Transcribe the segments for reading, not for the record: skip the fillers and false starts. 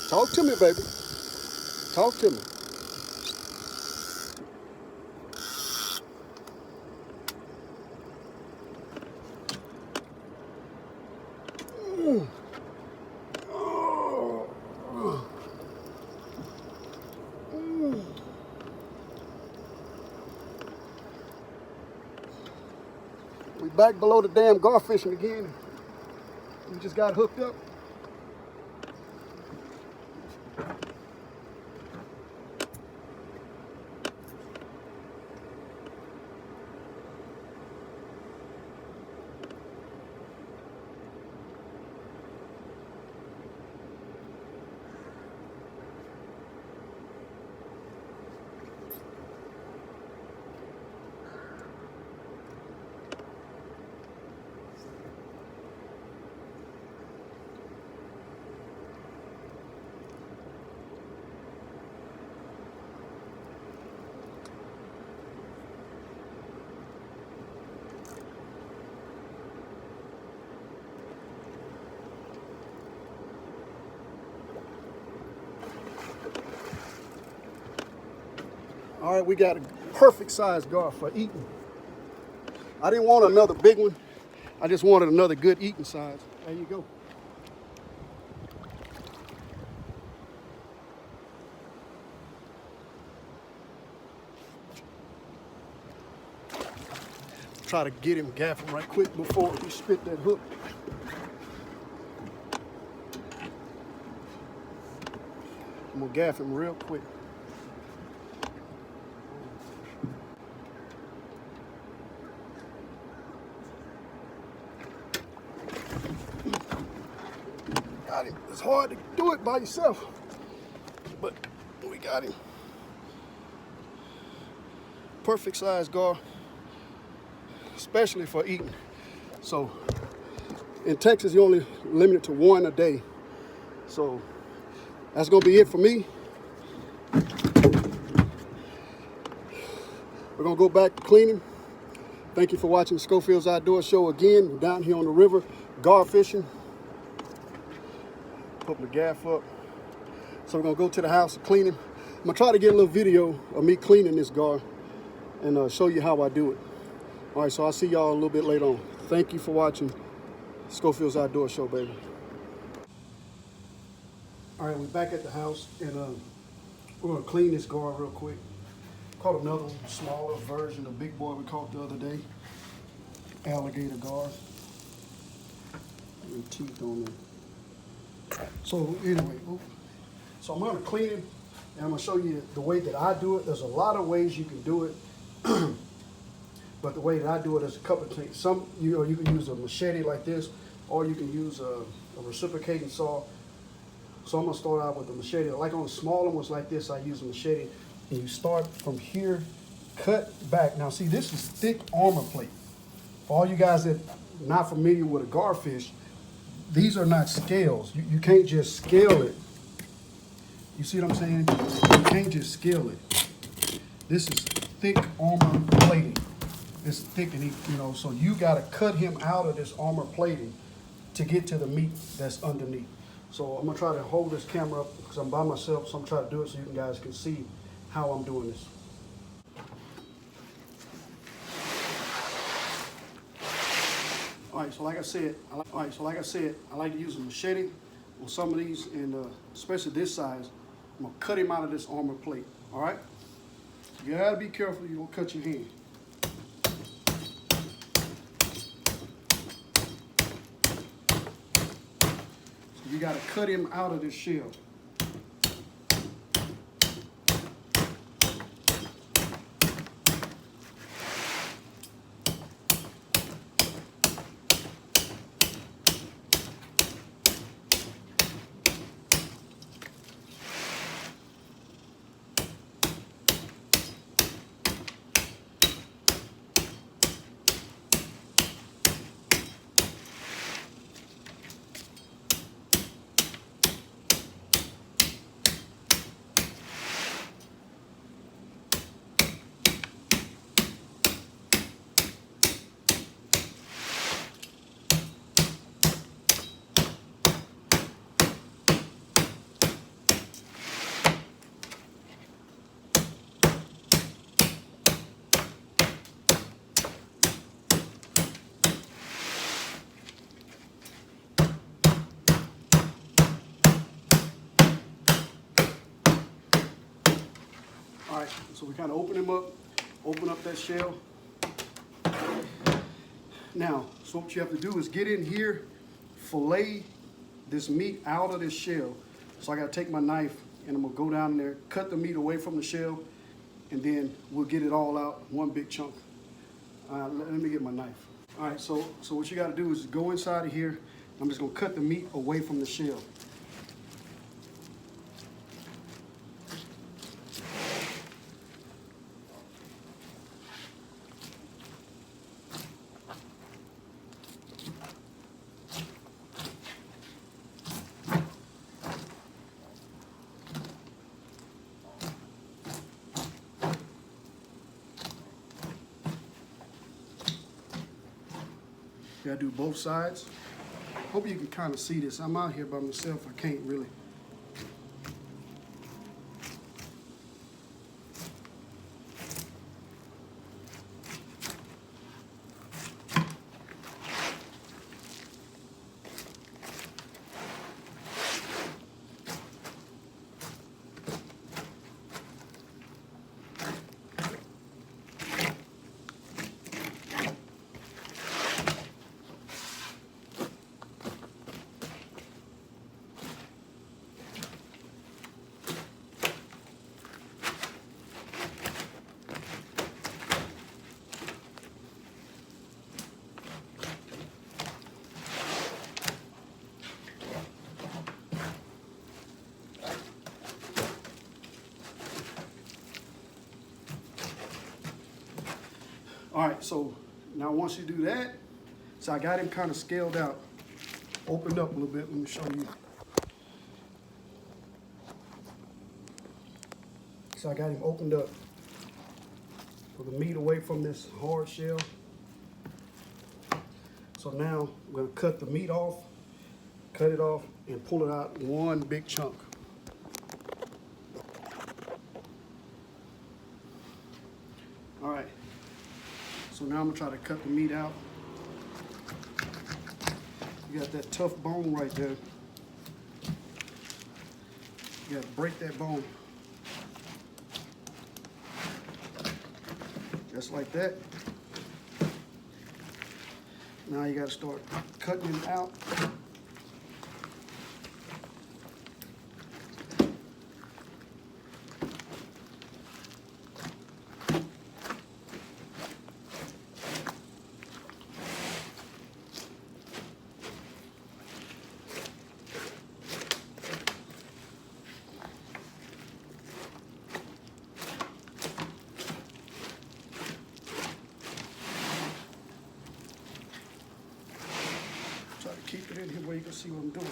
Talk to me, baby. Talk to me. We back below the damn gar fishing again. We just got hooked up. All right, we got a perfect size gar for eating. I didn't want another big one. I just wanted another good eating size. There you go. Try to get him, gaff him right quick before he spit that hook. I'm gonna gaff him real quick. Got him. It's hard to do it by yourself, but we got him. Perfect size gar, especially for eating. So in Texas, you're only limited to one a day. So that's gonna be it for me. We're gonna go back to cleaning. Thank you for watching Schofield's Outdoor Show again. We're down here on the river, gar fishing. Put the gaff up. So we're gonna go to the house and clean him. I'm gonna try to get a little video of me cleaning this gar and show you how I do it. All right, so I'll see y'all a little bit later on. Thank you for watching Schofield's Outdoor Show, baby. All right, we're back at the house, and we're gonna clean this gar real quick. Caught another smaller version of big boy we caught the other day. Alligator gar. And teeth on them. So anyway, so I'm gonna clean him, and I'm gonna show you the way that I do it. There's a lot of ways you can do it, but the way that I do it is a couple of things. Some, you can use a machete like this, or you can use a reciprocating saw. So I'm gonna start out with the machete. Like on the smaller ones like this, I use a machete, and you start from here, cut back. Now see, this is thick armor plate. For all you guys that are not familiar with a garfish, these are not scales. You can't just scale it. You see what I'm saying? You can't just scale it. This is thick armor plating. It's thick, and so you gotta cut him out of this armor plating to get to the meat that's underneath. So I'm gonna try to hold this camera up because I'm by myself, so I'm trying to do it so you guys can see how I'm doing this. All right, so like I said, I like to use a machete on some of these, and especially this size. I'm gonna cut him out of this armor plate. All right, you gotta be careful. You don't cut your hand. So you gotta cut him out of this shell. All right, so we kind of open him up, open up that shell. Now, so what you have to do is get in here, fillet this meat out of this shell. So I gotta take my knife and I'm gonna go down there, cut the meat away from the shell, and then we'll get it all out, one big chunk. Let me get my knife. All right, so what you gotta do is go inside of here. I'm just gonna cut the meat away from the shell. You gotta do both sides. Hope you can kind of see this. I'm out here by myself. I can't really. All right, so now once you do that, so I got him kind of scaled out, opened up a little bit. Let me show you. So I got him opened up. Pull the meat away from this hard shell. So now I'm gonna cut the meat off, cut it off, and pull it out one big chunk. All right. So now I'm gonna try to cut the meat out. You got that tough bone right there. You gotta break that bone. Just like that. Now you gotta start cutting it out. Keep it in here where you can see what I'm doing.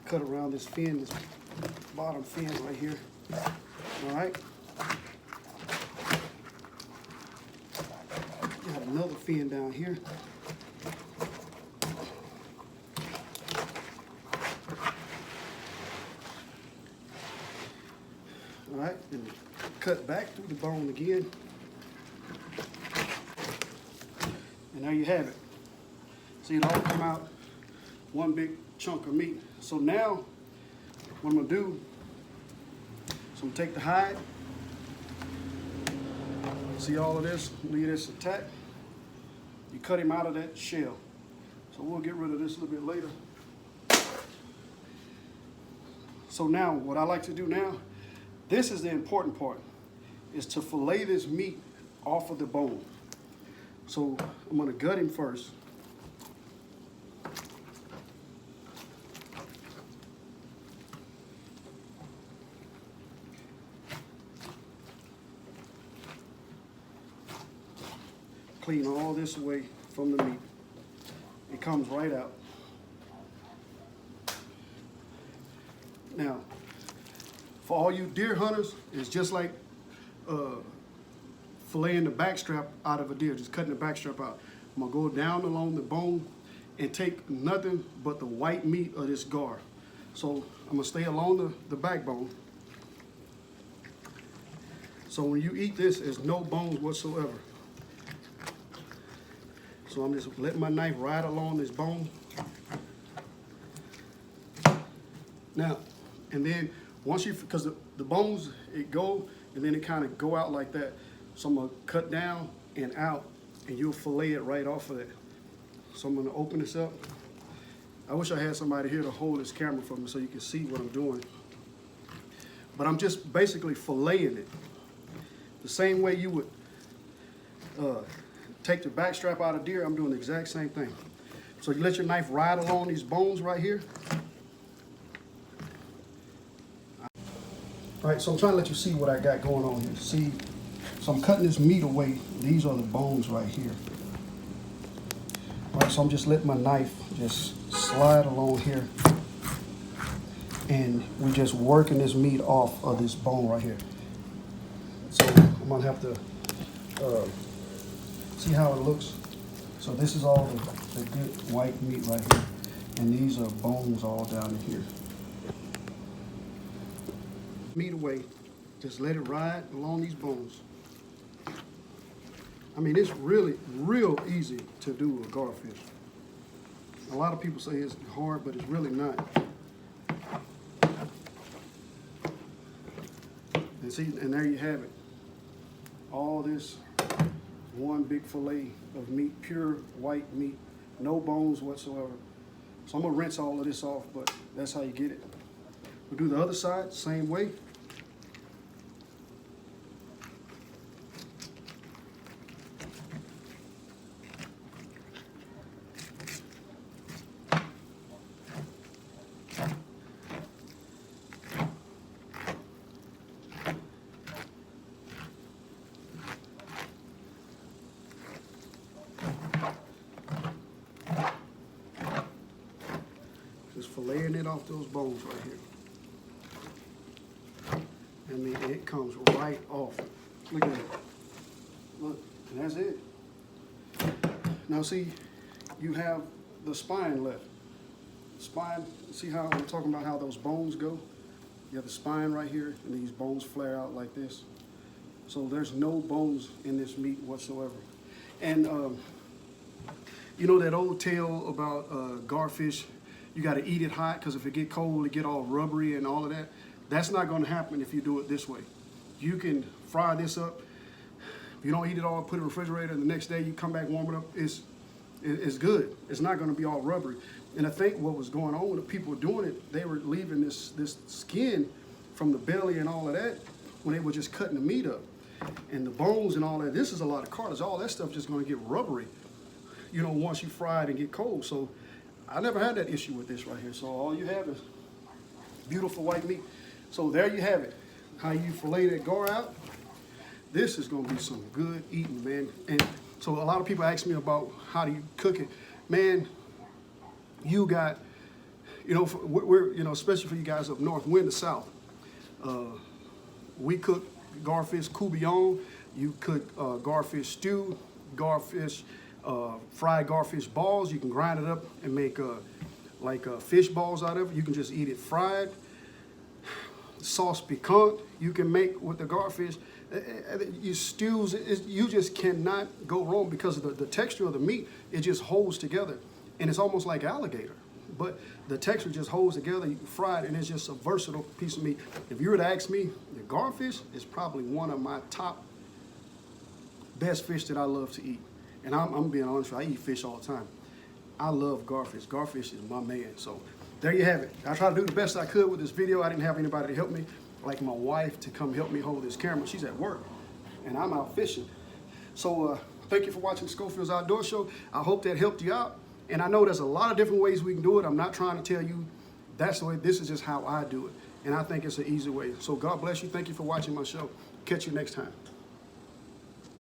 Cut around this fin, this bottom fin right here. All right. Got another fin down here. All right, and cut back through the bone again. And there you have it. See it all come out, one big chunk of meat. So now, what I'm gonna do, so I'm gonna take the hide. See all of this, leave this intact. You cut him out of that shell. So we'll get rid of this a little bit later. So now, what I like to do now, this is the important part, is to fillet this meat off of the bone. So I'm gonna gut him first. Clean all this away from the meat. It comes right out. Now, for all you deer hunters, it's just like filleting the backstrap out of a deer, just cutting the backstrap out. I'm gonna go down along the bone and take nothing but the white meat of this gar. So I'm gonna stay along the backbone. So when you eat this, there's no bones whatsoever. So I'm just letting my knife ride along this bone. Now, and then once you, because the bones, it go, and then it kind of go out like that. So I'm gonna cut down and out, and you'll fillet it right off of that. So I'm gonna open this up. I wish I had somebody here to hold this camera for me so you can see what I'm doing. But I'm just basically filleting it. The same way you would take the back strap out of deer, I'm doing the exact same thing. So you let your knife ride along these bones right here. All right, so I'm trying to let you see what I got going on here. See, so I'm cutting this meat away. These are the bones right here. All right, so I'm just letting my knife just slide along here. And we're just working this meat off of this bone right here. So I'm gonna have to see how it looks. So this is all the good white meat right here. And these are bones all down in here. Meat away, just let it ride along these bones. I mean, it's really, real easy to do a garfish. A lot of people say it's hard, but it's really not. And see, and there you have it. All this one big fillet of meat, pure white meat, no bones whatsoever. So I'm gonna rinse all of this off, but that's how you get it. We'll do the other side, same way. Just filleting it off those bones right here. I mean, it comes right off. Look at it. Look, and that's it. Now see, you have the spine left. Spine, see how I'm talking about how those bones go? You have the spine right here, and these bones flare out like this. So there's no bones in this meat whatsoever. And you know that old tale about garfish, you gotta eat it hot, because if it get cold, it get all rubbery and all of that. That's not gonna happen if you do it this way. You can fry this up. If you don't eat it all, put it in the refrigerator, and the next day you come back, warm it up, it's good. It's not gonna be all rubbery. And I think what was going on with the people doing it, they were leaving this skin from the belly and all of that when they were just cutting the meat up. And the bones and all that, this is a lot of cartilage. All that stuff just gonna get rubbery, you know, once you fry it and get cold. So I never had that issue with this right here. So all you have is beautiful white meat. So there you have it. How you fillet that gar out. This is gonna be some good eating, man. And so a lot of people ask me about how do you cook it. Man, you got, you know, we're, you know, especially for you guys up north, we're in the South. We cook garfish coubillon. You cook garfish stew, garfish, fried garfish balls. You can grind it up and make like fish balls out of it. You can just eat it fried. Sauce piquant you can make with the garfish. You stews, you just cannot go wrong because of the texture of the meat. It just holds together, and it's almost like alligator, but the texture just holds together. You can fry it, and it's just a versatile piece of meat. If you were to ask me, the garfish is probably one of my top best fish that I love to eat. And I'm being honest, I eat fish all the time. I love garfish. Garfish is my man. So there you have it. I tried to do the best I could with this video. I didn't have anybody to help me, like my wife, to come help me hold this camera. She's at work, and I'm out fishing. So thank you for watching Schofield's Outdoor Show. I hope that helped you out. And I know there's a lot of different ways we can do it. I'm not trying to tell you that's the way. This is just how I do it. And I think it's an easy way. So God bless you. Thank you for watching my show. Catch you next time.